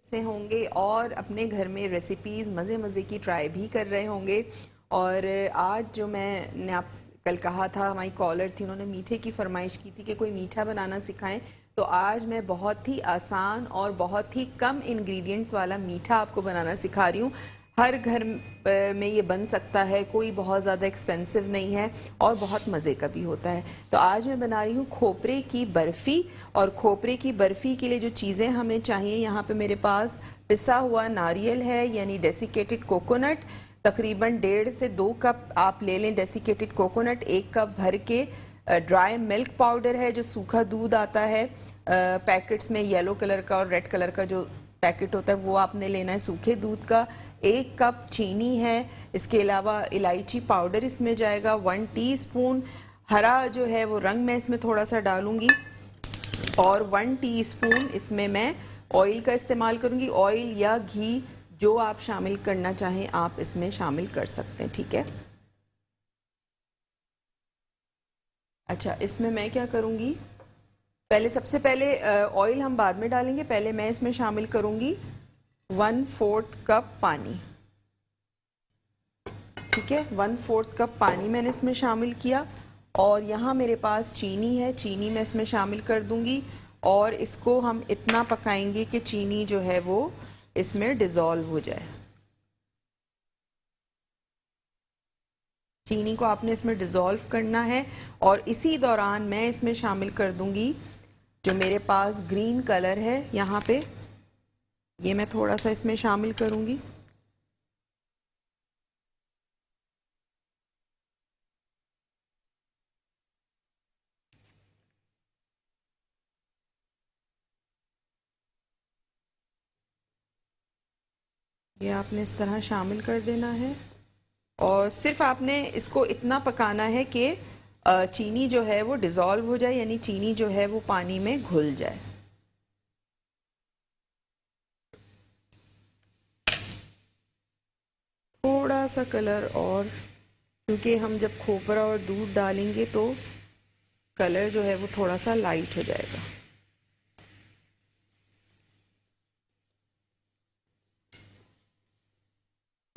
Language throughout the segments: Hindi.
से होंगे और अपने घर में रेसिपीज़ मज़े मज़े की ट्राई भी कर रहे होंगे। और आज जो मैंने आप कल कहा था, हमारी कॉलर थी, उन्होंने मीठे की फरमाइश की थी कि कोई मीठा बनाना सिखाएं। तो आज मैं बहुत ही आसान और बहुत ही कम इंग्रेडिएंट्स वाला मीठा आपको बनाना सिखा रही हूँ। हर घर में ये बन सकता है, कोई बहुत ज़्यादा एक्सपेंसिव नहीं है और बहुत मज़े का भी होता है। तो आज मैं बना रही हूँ खोपरे की बर्फ़ी। और खोपरे की बर्फ़ी के लिए जो चीज़ें हमें चाहिए, यहाँ पे मेरे पास पिसा हुआ नारियल है, यानी डेसिकेटेड कोकोनट। तकरीबन 1.5 से 2 कप आप ले लें डेसिकेटेड कोकोनट। 1 कप भर के ड्राई मिल्क पाउडर है, जो सूखा दूध आता है पैकेट्स में, येलो कलर का और रेड कलर का जो पैकेट होता है वो आपने लेना है सूखे दूध का। 1 कप चीनी है। इसके अलावा इलायची पाउडर इसमें जाएगा 1 टीस्पून। हरा जो है वो रंग मैं इसमें थोड़ा सा डालूंगी। और 1 टीस्पून इसमें मैं ऑयल का इस्तेमाल करूंगी। ऑयल या घी जो आप शामिल करना चाहें आप इसमें शामिल कर सकते हैं, ठीक है। अच्छा, इसमें मैं क्या करूंगी, पहले सबसे पहले ऑयल हम बाद में डालेंगे, पहले मैं इसमें शामिल करूंगी 1/4 कप पानी, ठीक है। 1/4 कप पानी मैंने इसमें शामिल किया। और यहाँ मेरे पास चीनी है, चीनी मैं इसमें शामिल कर दूंगी। और इसको हम इतना पकाएंगे कि चीनी जो है वो इसमें डिज़ोल्व हो जाए। चीनी को आपने इसमें डिज़ोल्व करना है। और इसी दौरान मैं इसमें शामिल कर दूंगी जो मेरे पास ग्रीन कलर है, यहाँ पे ये मैं थोड़ा सा इसमें शामिल करूंगी। ये आपने इस तरह शामिल कर देना है। और सिर्फ आपने इसको इतना पकाना है कि चीनी जो है वो डिज़ोल्व हो जाए, यानी चीनी जो है वो पानी में घुल जाए। थोड़ा सा कलर और, क्योंकि हम जब खोपरा और दूध डालेंगे तो कलर जो है वो थोड़ा सा लाइट हो जाएगा।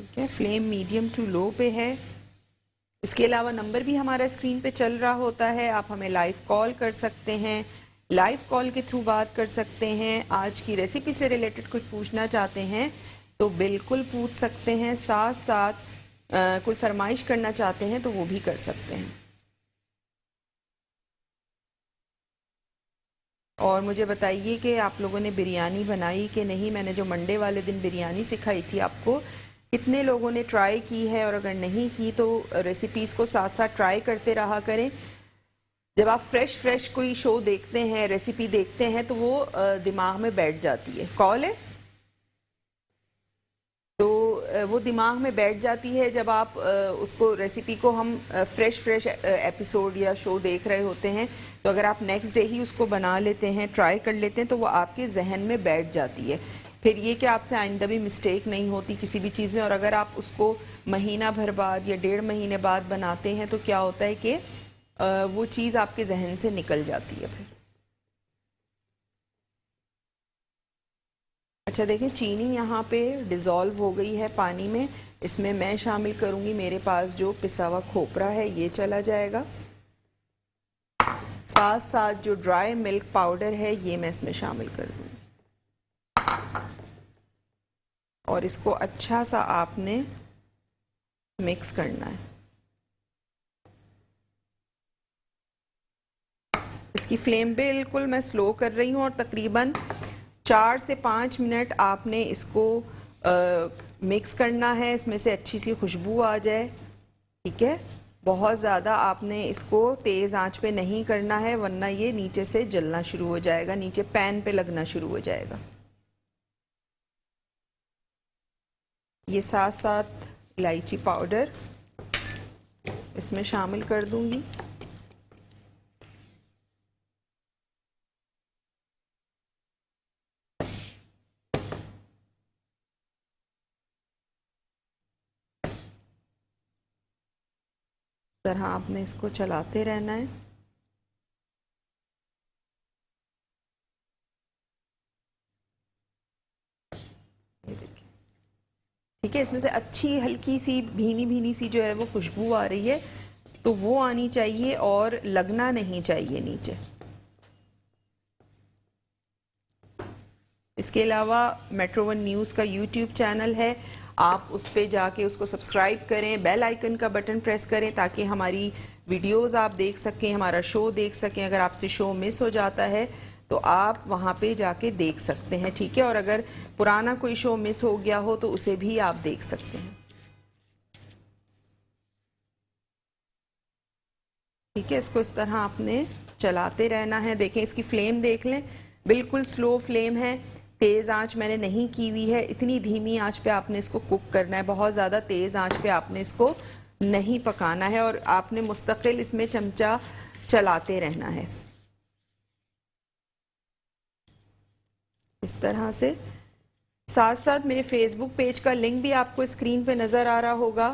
ठीक है, फ्लेम मीडियम टू लो पे है। इसके अलावा नंबर भी हमारा स्क्रीन पे चल रहा होता है, आप हमें लाइव कॉल कर सकते हैं, लाइव कॉल के थ्रू बात कर सकते हैं। आज की रेसिपी से रिलेटेड कुछ पूछना चाहते हैं तो बिल्कुल पूछ सकते हैं, साथ साथ कोई फरमाइश करना चाहते हैं तो वो भी कर सकते हैं। और मुझे बताइए कि आप लोगों ने बिरयानी बनाई कि नहीं। मैंने जो मंडे वाले दिन बिरयानी सिखाई थी आपको, कितने लोगों ने ट्राई की है, और अगर नहीं की तो रेसिपीज़ को साथ साथ ट्राई करते रहा करें। जब आप फ्रेश फ्रेश कोई शो देखते हैं, रेसिपी देखते हैं, तो वो दिमाग में बैठ जाती है। कॉल है तो वो दिमाग में बैठ जाती है। जब आप उसको रेसिपी को हम फ्रेश फ्रेश एपिसोड या शो देख रहे होते हैं, तो अगर आप नेक्स्ट डे ही उसको बना लेते हैं, ट्राई कर लेते हैं, तो वो आपके जहन में बैठ जाती है। फिर ये कि आपसे आइंदा भी मिस्टेक नहीं होती किसी भी चीज़ में। और अगर आप उसको महीना भर बाद या 1.5 महीने बाद बनाते हैं तो क्या होता है कि वो चीज़ आपके जहन से निकल जाती है फिर। अच्छा देखें, चीनी यहाँ पे डिज़ोल्व हो गई है पानी में। इसमें मैं शामिल करूँगी, मेरे पास जो पिसा हुआ खोपरा है ये चला जाएगा। साथ साथ जो ड्राई मिल्क पाउडर है ये मैं इसमें शामिल कर दूँगी। और इसको अच्छा सा आपने मिक्स करना है। इसकी फ्लेम बिल्कुल मैं स्लो कर रही हूँ और तकरीबन 4 से 5 मिनट आपने इसको मिक्स करना है, इसमें से अच्छी सी खुशबू आ जाए, ठीक है। बहुत ज़्यादा आपने इसको तेज़ आंच पे नहीं करना है, वरना ये नीचे से जलना शुरू हो जाएगा, नीचे पैन पे लगना शुरू हो जाएगा। ये साथ साथ इलायची पाउडर इसमें शामिल कर दूंगी। तरह आपने इसको चलाते रहना है। ठीक है, इसमें से अच्छी हल्की सी भीनी भीनी सी जो है वो खुशबू आ रही है, तो वो आनी चाहिए और लगना नहीं चाहिए नीचे। इसके अलावा मेट्रो वन न्यूज़ का यूट्यूब चैनल है, आप उस पे जाके उसको सब्सक्राइब करें, बेल आइकन का बटन प्रेस करें ताकि हमारी वीडियोस आप देख सकें, हमारा शो देख सकें। अगर आपसे शो मिस हो जाता है तो आप वहाँ पे जाके देख सकते हैं, ठीक है। और अगर पुराना कोई शो मिस हो गया हो तो उसे भी आप देख सकते हैं, ठीक है। इसको इस तरह आपने चलाते रहना है। देखें इसकी फ्लेम देख लें, बिल्कुल स्लो फ्लेम है, तेज़ आंच मैंने नहीं की हुई है। इतनी धीमी आंच पे आपने इसको कुक करना है, बहुत ज़्यादा तेज़ आंच पे आपने इसको नहीं पकाना है और आपने मुस्तकिल इसमें चमचा चलाते रहना है इस तरह से। साथ साथ मेरे फेसबुक पेज का लिंक भी आपको स्क्रीन पे नज़र आ रहा होगा,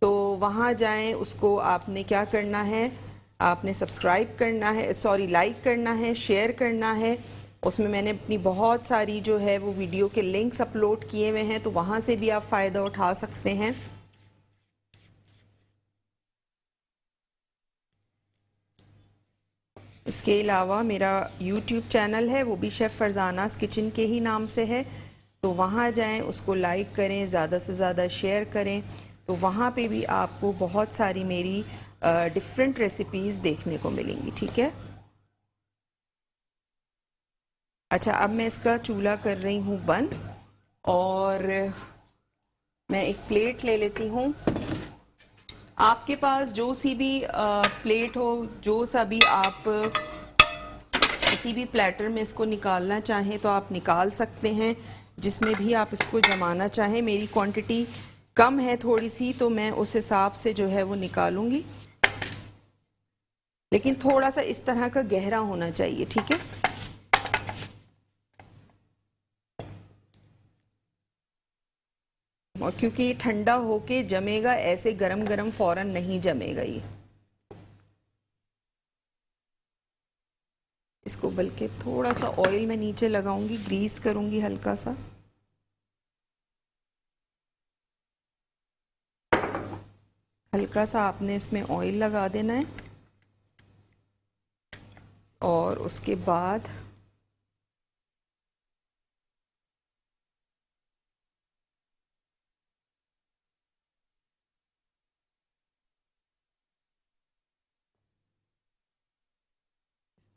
तो वहाँ जाएं। उसको आपने क्या करना है, आपने सब्सक्राइब करना है, सॉरी लाइक करना है, शेयर करना है। उसमें मैंने अपनी बहुत सारी जो है वो वीडियो के लिंक्स अपलोड किए हुए हैं, तो वहाँ से भी आप फ़ायदा उठा सकते हैं। इसके अलावा मेरा यूट्यूब चैनल है, वो भी शेफ़ फरजानास किचन के ही नाम से है, तो वहाँ जाएं, उसको लाइक करें, ज़्यादा से ज़्यादा शेयर करें, तो वहाँ पे भी आपको बहुत सारी मेरी डिफरेंट रेसिपीज़ देखने को मिलेंगी, ठीक है। अच्छा, अब मैं इसका चूल्हा कर रही हूँ बंद और मैं एक प्लेट ले लेती हूँ। आपके पास जो सी भी प्लेट हो, जो सा भी आप किसी भी प्लेटर में इसको निकालना चाहें तो आप निकाल सकते हैं, जिसमें भी आप इसको जमाना चाहें। मेरी क्वांटिटी कम है थोड़ी सी, तो मैं उस हिसाब से जो है वो निकालूंगी, लेकिन थोड़ा सा इस तरह का गहरा होना चाहिए, ठीक है। और क्योंकि ये ठंडा होके जमेगा, ऐसे गरम गरम फौरन नहीं जमेगा ये। इसको बल्कि थोड़ा सा ऑयल मैं नीचे लगाऊंगी, ग्रीस करूंगी हल्का सा। हल्का सा आपने इसमें ऑयल लगा देना है और उसके बाद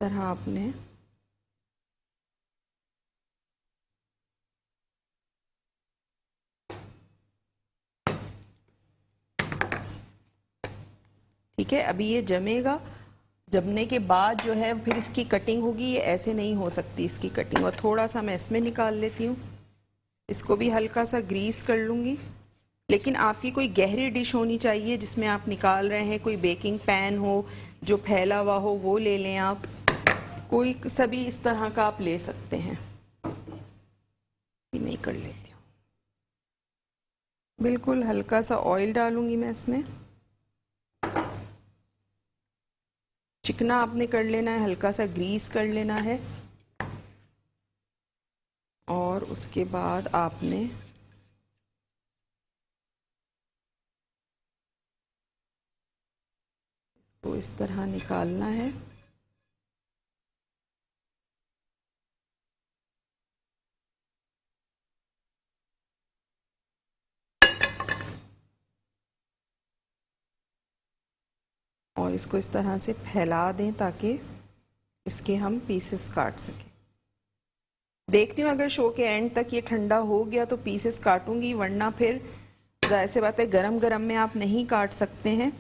इस तरह आपने ठीक है। अभी ये जमेगा, जमने के बाद जो है फिर इसकी कटिंग होगी, ये ऐसे नहीं हो सकती इसकी कटिंग। और थोड़ा सा मैं इसमें निकाल लेती हूँ, इसको भी हल्का सा ग्रीस कर लूँगी। लेकिन आपकी कोई गहरी डिश होनी चाहिए जिसमें आप निकाल रहे हैं, कोई बेकिंग पैन हो जो फैला हुआ हो वो ले लें आप, कोई सभी इस तरह का आप ले सकते हैं। मैं कर लेती हूँ, बिल्कुल हल्का सा ऑयल डालूंगी मैं इसमें। चिकना आपने कर लेना है, हल्का सा ग्रीस कर लेना है और उसके बाद आपने इसको इस तरह निकालना है। और इसको इस तरह से फैला दें ताकि इसके हम पीसेस काट सकें। देखती हूँ अगर शो के एंड तक ये ठंडा हो गया तो पीसेस काटूंगी, वरना फिर जाहिर सी बात है गरम गरम में आप नहीं काट सकते हैं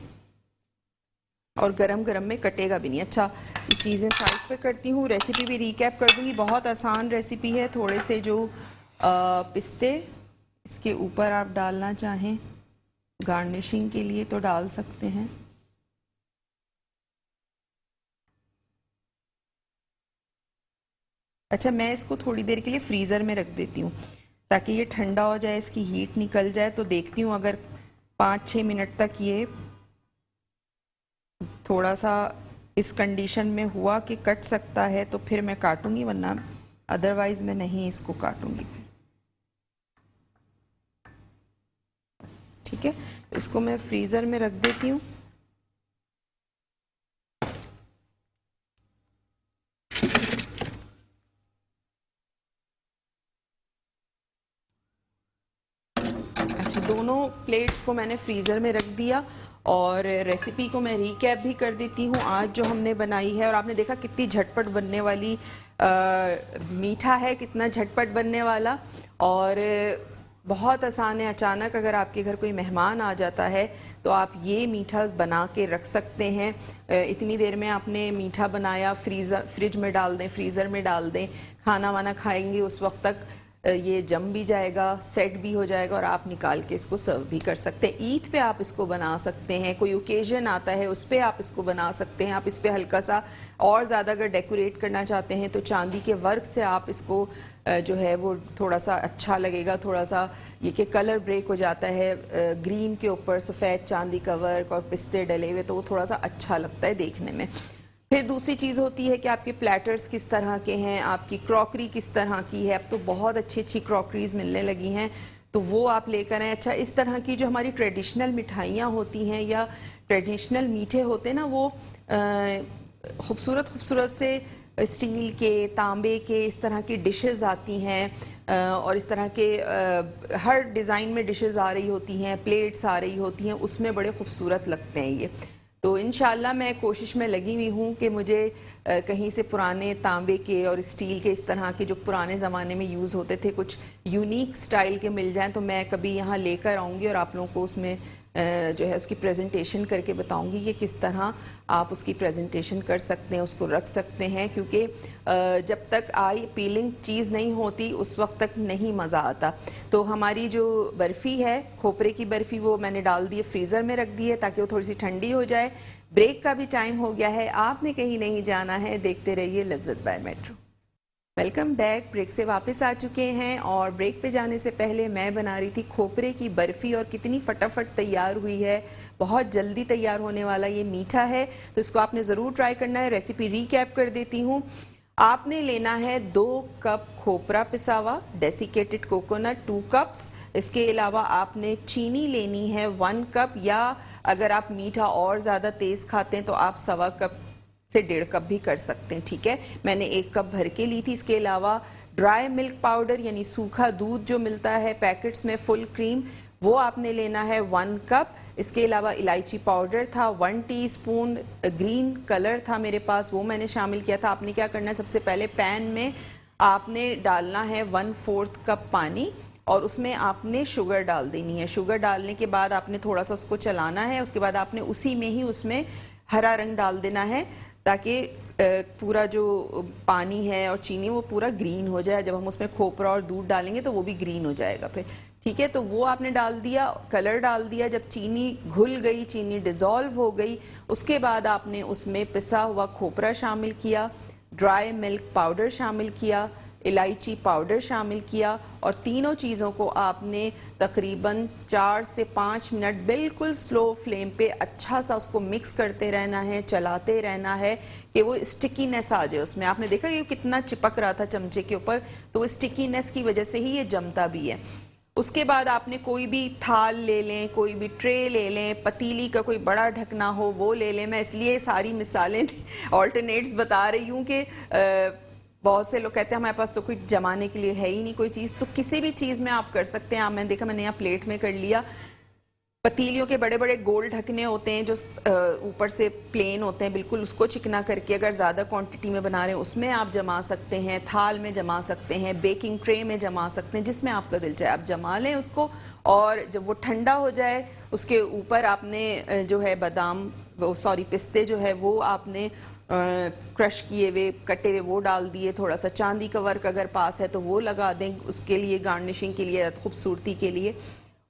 और गरम गरम में कटेगा भी नहीं। अच्छा, ये चीज़ें साइड पे करती हूँ, रेसिपी भी रीकैप कर दूँगी। बहुत आसान रेसिपी है। थोड़े से जो पिस्ते इसके ऊपर आप डालना चाहें गार्निशिंग के लिए तो डाल सकते हैं। अच्छा, मैं इसको थोड़ी देर के लिए फ्रीज़र में रख देती हूँ ताकि ये ठंडा हो जाए, इसकी हीट निकल जाए। तो देखती हूँ अगर 5-6 मिनट तक ये थोड़ा सा इस कंडीशन में हुआ कि कट सकता है तो फिर मैं काटूंगी, वरना अदरवाइज़ मैं नहीं इसको काटूंगी। ठीक है, इसको मैं फ्रीज़र में रख देती हूँ। अच्छा, दोनों प्लेट्स को मैंने फ्रीज़र में रख दिया और रेसिपी को मैं रीकैप भी कर देती हूँ आज जो हमने बनाई है। और आपने देखा कितनी झटपट बनने वाली मीठा है, कितना झटपट बनने वाला और बहुत आसान है। अचानक अगर आपके घर कोई मेहमान आ जाता है तो आप ये मीठा बना के रख सकते हैं। इतनी देर में आपने मीठा बनाया, फ्रिज में डाल दें, फ्रीज़र में डाल दें, खाना वाना खाएंगे उस वक्त तक ये जम भी जाएगा, सेट भी हो जाएगा और आप निकाल के इसको सर्व भी कर सकते हैं। ईद पे आप इसको बना सकते हैं, कोई ओकेजन आता है उस पर आप इसको बना सकते हैं। आप इस पर हल्का सा और ज़्यादा अगर डेकोरेट करना चाहते हैं तो चांदी के वर्क से आप इसको जो है वो थोड़ा सा अच्छा लगेगा। थोड़ा सा ये कि कलर ब्रेक हो जाता है, ग्रीन के ऊपर सफ़ेद चांदी का वर्क और पिस्ते डले हुए, तो वो थोड़ा सा अच्छा लगता है देखने में। फिर दूसरी चीज़ होती है कि आपके प्लेटर्स किस तरह के हैं, आपकी क्रॉकरी किस तरह की है। अब तो बहुत अच्छी अच्छी क्रॉकरीज मिलने लगी हैं, तो वो आप लेकर आएँ। अच्छा, इस तरह की जो हमारी ट्रेडिशनल मिठाइयाँ होती हैं या ट्रेडिशनल मीठे होते हैं ना, वो खूबसूरत खूबसूरत से स्टील के, तांबे के इस तरह की डिशेस आती हैं और इस तरह के हर डिज़ाइन में डिशेस आ रही होती हैं, प्लेट्स आ रही होती हैं, उसमें बड़े खूबसूरत लगते हैं ये। तो इंशाल्लाह मैं कोशिश में लगी हुई हूँ कि मुझे कहीं से पुराने तांबे के और स्टील के इस तरह के जो पुराने ज़माने में यूज़ होते थे कुछ यूनिक स्टाइल के मिल जाएं, तो मैं कभी यहाँ लेकर आऊँगी और आप लोगों को उसमें जो है उसकी प्रेजेंटेशन करके बताऊंगी कि किस तरह आप उसकी प्रेजेंटेशन कर सकते हैं, उसको रख सकते हैं। क्योंकि जब तक आई अपीलिंग चीज़ नहीं होती उस वक्त तक नहीं मज़ा आता। तो हमारी जो बर्फ़ी है, खोपरे की बर्फ़ी, वो मैंने डाल दी है, फ्रीज़र में रख दी है ताकि वो थोड़ी सी ठंडी हो जाए। ब्रेक का भी टाइम हो गया है, आपने कहीं नहीं जाना है, देखते रहिए Lazzat by Metro. Welcome back. Break से वापस आ चुके हैं और ब्रेक पे जाने से पहले मैं बना रही थी खोपरे की बर्फ़ी और कितनी फटाफट तैयार हुई है, बहुत जल्दी तैयार होने वाला ये मीठा है, तो इसको आपने ज़रूर ट्राई करना है। रेसिपी रीकैप कर देती हूँ। आपने लेना है 2 कप खोपरा पिसा हुआ, डेसिकेटेड कोकोनट 2 कप्स। इसके अलावा आपने चीनी लेनी है 1 कप, या अगर आप मीठा और ज़्यादा तेज़ खाते हैं तो आप 1.25 कप से 1.5 कप भी कर सकते हैं। ठीक है, मैंने 1 कप भर के ली थी। इसके अलावा ड्राई मिल्क पाउडर यानी सूखा दूध जो मिलता है पैकेट्स में, फुल क्रीम, वो आपने लेना है 1 कप। इसके अलावा इलायची पाउडर था 1 टीस्पून, ग्रीन कलर था मेरे पास, वो मैंने शामिल किया था। आपने क्या करना है, सबसे पहले पैन में आपने डालना है 1/4 कप पानी और उसमें आपने शुगर डाल देनी है। शुगर डालने के बाद आपने थोड़ा सा उसको चलाना है। उसके बाद आपने उसी में ही उसमें हरा रंग डाल देना है ताकि पूरा जो पानी है और चीनी वो पूरा ग्रीन हो जाए। जब हम उसमें खोपरा और दूध डालेंगे तो वो भी ग्रीन हो जाएगा फिर। ठीक है, तो वो आपने डाल दिया, कलर डाल दिया। जब चीनी घुल गई, चीनी डिज़ोल्व हो गई, उसके बाद आपने उसमें पिसा हुआ खोपरा शामिल किया, ड्राई मिल्क पाउडर शामिल किया, इलायची पाउडर शामिल किया और तीनों चीज़ों को आपने तकरीबन 4 से 5 मिनट बिल्कुल स्लो फ्लेम पे अच्छा सा उसको मिक्स करते रहना है, चलाते रहना है कि वो स्टिकीनेस आ जाए उसमें। आपने देखा ये कितना चिपक रहा था चमचे के ऊपर, तो वो स्टिकीनेस की वजह से ही ये जमता भी है। उसके बाद आपने कोई भी थाल ले लें, कोई भी ट्रे ले लें, पतीली का कोई बड़ा ढकना हो वो ले लें। मैं इसलिए सारी मिसालें ऑल्टरनेट्स बता रही हूँ कि बहुत से लोग कहते हैं हमारे पास तो कोई जमाने के लिए है ही नहीं कोई चीज़, तो किसी भी चीज़ में आप कर सकते हैं। मैंने देखा, मैंने यहाँ प्लेट में कर लिया। पतीलियों के बड़े बड़े गोल ढकने होते हैं जो ऊपर से प्लेन होते हैं बिल्कुल, उसको चिकना करके अगर ज़्यादा क्वांटिटी में बना रहे हैं उसमें आप जमा सकते हैं, थाल में जमा सकते हैं, बेकिंग ट्रे में जमा सकते हैं, जिसमें आपका दिल चाहे आप जमा लें उसको। और जब वो ठंडा हो जाए उसके ऊपर आपने जो है बादाम, पिस्ते जो है वो आपने क्रश किए हुए, कटे हुए वो डाल दिए। थोड़ा सा चांदी का वर्क अगर पास है तो वो लगा दें उसके लिए, गार्निशिंग के लिए, खूबसूरती के लिए।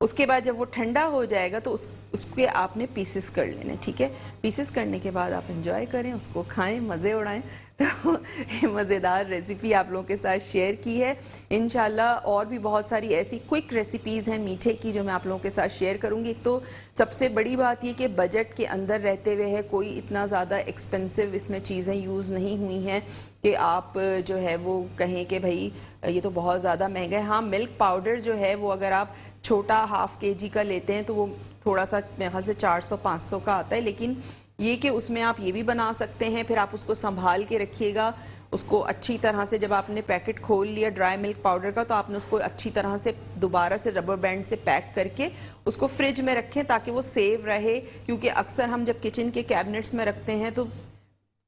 उसके बाद जब वो ठंडा हो जाएगा तो उसके आपने पीसेस कर लेने। ठीक है, पीसेस करने के बाद आप एंजॉय करें, उसको खाएं, मज़े उड़ाएं। तो ये मज़ेदार रेसिपी आप लोगों के साथ शेयर की है। इंशाल्लाह और भी बहुत सारी ऐसी क्विक रेसिपीज़ हैं मीठे की जो मैं आप लोगों के साथ शेयर करूंगी। एक तो सबसे बड़ी बात ये कि बजट के अंदर रहते हुए है, कोई इतना ज़्यादा एक्सपेंसिव इसमें चीज़ें यूज़ नहीं हुई हैं कि आप जो है वो कहें कि भाई ये तो बहुत ज़्यादा महंगा है। हाँ, मिल्क पाउडर जो है वो अगर आप छोटा ½ kg का लेते हैं तो वो थोड़ा सा मेरे ख्याल से 400-500 का आता है, लेकिन ये कि उसमें आप ये भी बना सकते हैं। फिर आप उसको संभाल के रखिएगा, उसको अच्छी तरह से, जब आपने पैकेट खोल लिया ड्राई मिल्क पाउडर का, तो आपने उसको अच्छी तरह से दोबारा से रबर बैंड से पैक करके उसको फ्रिज में रखें ताकि वो सेव रहे। क्योंकि अक्सर हम जब किचन के कैबिनेट्स में रखते हैं तो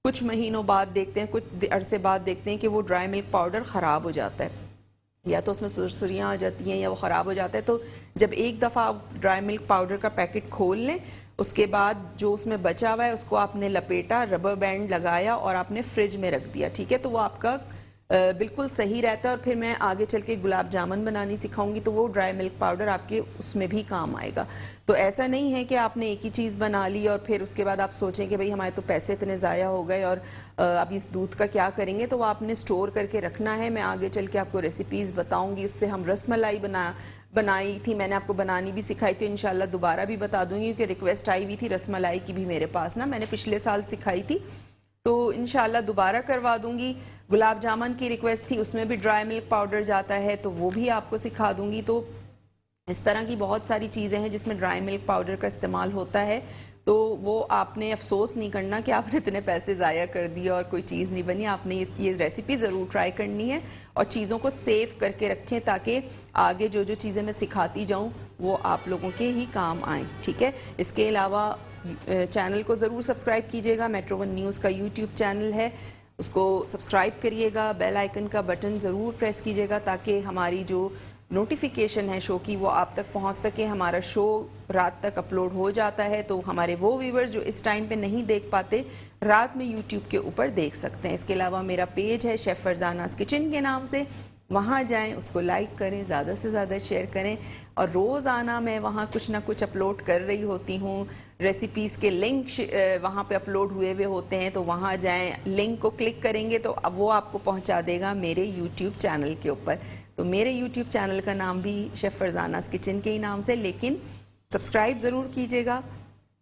कुछ महीनों बाद देखते हैं, कुछ अरसे बाद देखते हैं कि वो ड्राई मिल्क पाउडर ख़राब हो जाता है, या तो उसमें सुरसुरियाँ आ जाती हैं या वो ख़राब हो जाता है। तो जब एक दफ़ा आप ड्राई मिल्क पाउडर का पैकेट खोल लें, उसके बाद जो उसमें बचा हुआ है उसको आपने लपेटा, रबर बैंड लगाया और आपने फ्रिज में रख दिया, ठीक है। तो वो आपका बिल्कुल सही रहता है। और फिर मैं आगे चल के गुलाब जामुन बनानी सिखाऊंगी तो वो ड्राई मिल्क पाउडर आपके उसमें भी काम आएगा। तो ऐसा नहीं है कि आपने एक ही चीज़ बना ली और फिर उसके बाद आप सोचें कि भाई हमारे तो पैसे इतने ज़ाया हो गए और अब इस दूध का क्या करेंगे। तो वो आपने स्टोर करके रखना है। मैं आगे चल के आपको रेसिपीज़ बताऊँगी। उससे हम रसमलाई बनाई थी, मैंने आपको बनानी भी सिखाई थी, इंशाल्लाह दोबारा भी बता दूंगी क्योंकि रिक्वेस्ट आई हुई थी रसमलाई की भी मेरे पास ना, मैंने पिछले साल सिखाई थी तो इंशाल्लाह दोबारा करवा दूंगी। गुलाब जामुन की रिक्वेस्ट थी, उसमें भी ड्राई मिल्क पाउडर जाता है तो वो भी आपको सिखा दूंगी। तो इस तरह की बहुत सारी चीज़ें हैं जिसमें ड्राई मिल्क पाउडर का इस्तेमाल होता है। तो वो आपने अफसोस नहीं करना कि आपने इतने पैसे ज़ाया कर दिए और कोई चीज़ नहीं बनी। आपने ये रेसिपी ज़रूर ट्राई करनी है और चीज़ों को सेव करके रखें ताकि आगे जो जो चीज़ें मैं सिखाती जाऊँ वो आप लोगों के ही काम आएँ, ठीक है। इसके अलावा चैनल को ज़रूर सब्सक्राइब कीजिएगा। मेट्रो वन न्यूज़ का यूट्यूब चैनल है, उसको सब्सक्राइब करिएगा। बेल आइकन का बटन ज़रूर प्रेस कीजिएगा ताकि हमारी जो नोटिफिकेशन है शो की वो आप तक पहुंच सके। हमारा शो रात तक अपलोड हो जाता है तो हमारे वो व्यूवर्स जो इस टाइम पे नहीं देख पाते रात में यूट्यूब के ऊपर देख सकते हैं। इसके अलावा मेरा पेज है शेफ़ फरजानास किचन के नाम से, वहाँ जाएं, उसको लाइक करें, ज़्यादा से ज़्यादा शेयर करें। और रोज़ाना मैं वहाँ कुछ ना कुछ अपलोड कर रही होती हूँ। रेसिपीज़ के लिंक वहाँ पे अपलोड हुए हुए होते हैं तो वहाँ जाएं, लिंक को क्लिक करेंगे तो अब वो आपको पहुँचा देगा मेरे यूट्यूब चैनल के ऊपर। तो मेरे यूट्यूब चैनल का नाम भी शेफ़ फरजानास किचन के ही नाम से, लेकिन सब्सक्राइब ज़रूर कीजिएगा,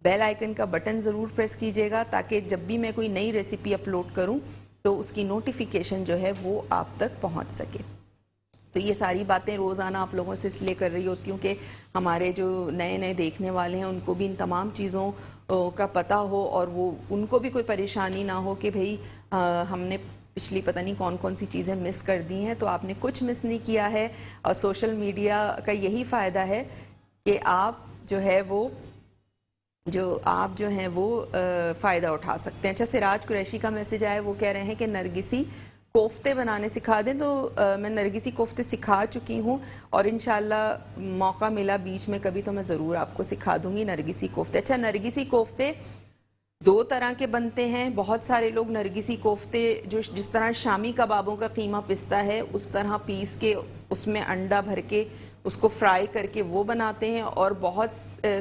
बेल आइकन का बटन ज़रूर प्रेस कीजिएगा ताकि जब भी मैं कोई नई रेसिपी अपलोड करूं तो उसकी नोटिफिकेशन जो है वो आप तक पहुंच सके। तो ये सारी बातें रोज़ाना आप लोगों से इसलिए कर रही होती हूँ कि हमारे जो नए नए देखने वाले हैं उनको भी इन तमाम चीज़ों का पता हो और वो उनको भी कोई परेशानी ना हो कि भाई हमने पिछली पता नहीं कौन कौन सी चीज़ें मिस कर दी हैं। तो आपने कुछ मिस नहीं किया है और सोशल मीडिया का यही फ़ायदा है कि आप जो है वो फ़ायदा उठा सकते हैं। अच्छा, सिराज कुरैशी का मैसेज आया, वो कह रहे हैं कि नरगिसी कोफ्ते बनाने सिखा दें। तो मैं नरगिसी कोफ्ते सिखा चुकी हूँ और इंशाल्लाह मौका मिला बीच में कभी तो मैं ज़रूर आपको सिखा दूँगी नरगिसी कोफ्ते। अच्छा, नरगिसी कोफ्ते दो तरह के बनते हैं। बहुत सारे लोग नरगिसी कोफ्ते जो जिस तरह शामी कबाबों का कीमा पिसता है उस तरह पीस के उसमें अंडा भर के उसको फ्राई करके वो बनाते हैं, और बहुत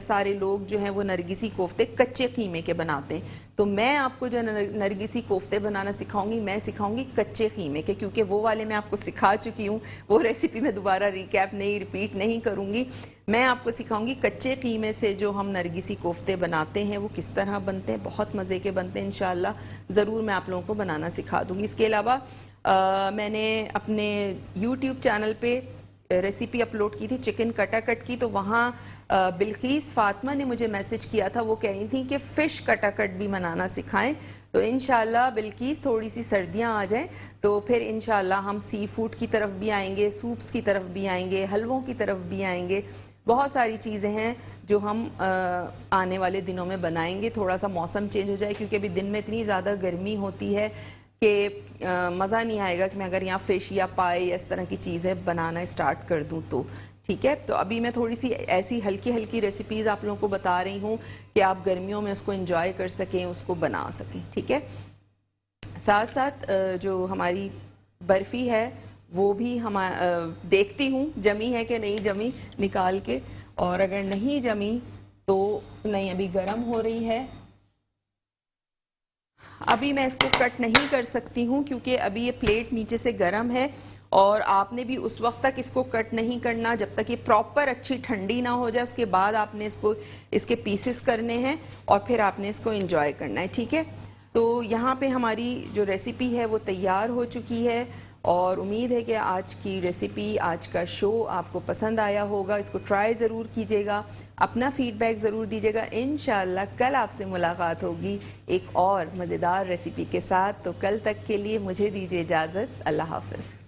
सारे लोग जो हैं वो नरगिसी कोफ्ते कच्चे कीमे के बनाते हैं। तो मैं आपको जो नरगिसी कोफ्ते बनाना सिखाऊंगी, मैं सिखाऊंगी कच्चे कीमे के, क्योंकि वो वाले मैं आपको सिखा चुकी हूँ, वो रेसिपी मैं दोबारा रिपीट नहीं करूँगी। मैं आपको सिखाऊंगी कच्चे कीमे से जो हम नरगिसी कोफ्ते बनाते हैं वो किस तरह बनते हैं, बहुत मज़े के बनते हैं। इंशाल्लाह ज़रूर मैं आप लोगों को बनाना सिखा दूँगी। इसके अलावा मैंने अपने यूट्यूब चैनल पे रेसिपी अपलोड की थी चिकन कटाकट की, तो वहाँ बिल्कीस फातिमा ने मुझे मैसेज किया था, वो कह रही थी कि फ़िश कटाकट भी बनाना सिखाएं। तो इंशाल्लाह बिल्कीस थोड़ी सी सर्दियाँ आ जाएं तो फिर इंशाल्लाह हम सी फूड की तरफ भी आएंगे, सूप्स की तरफ भी आएंगे, हलवों की तरफ भी आएंगे। बहुत सारी चीज़ें हैं जो हम आने वाले दिनों में बनाएंगे। थोड़ा सा मौसम चेंज हो जाए क्योंकि अभी दिन में इतनी ज़्यादा गर्मी होती है कि मज़ा नहीं आएगा कि मैं अगर यहाँ फ़िश या पाए या इस तरह की चीज़ें बनाना स्टार्ट कर दूँ तो, ठीक है। तो अभी मैं थोड़ी सी ऐसी हल्की हल्की रेसिपीज़ आप लोगों को बता रही हूँ कि आप गर्मियों में उसको एंजॉय कर सकें, उसको बना सकें, ठीक है। साथ साथ जो हमारी बर्फ़ी है वो भी हम देखती हूँ जमी है कि नहीं जमी निकाल के, और अगर नहीं जमी तो नहीं, अभी गर्म हो रही है, अभी मैं इसको कट नहीं कर सकती हूँ क्योंकि अभी ये प्लेट नीचे से गर्म है। और आपने भी उस वक्त तक इसको कट नहीं करना जब तक ये प्रॉपर अच्छी ठंडी ना हो जाए, उसके बाद आपने इसको इसके पीसेस करने हैं और फिर आपने इसको एंजॉय करना है, ठीक है। तो यहाँ पे हमारी जो रेसिपी है वो तैयार हो चुकी है और उम्मीद है कि आज की रेसिपी, आज का शो आपको पसंद आया होगा। इसको ट्राई ज़रूर कीजिएगा, अपना फीडबैक ज़रूर दीजिएगा। इंशाल्लाह कल आपसे मुलाकात होगी एक और मज़ेदार रेसिपी के साथ। तो कल तक के लिए मुझे दीजिए इजाज़त। अल्लाह हाफ़िज़।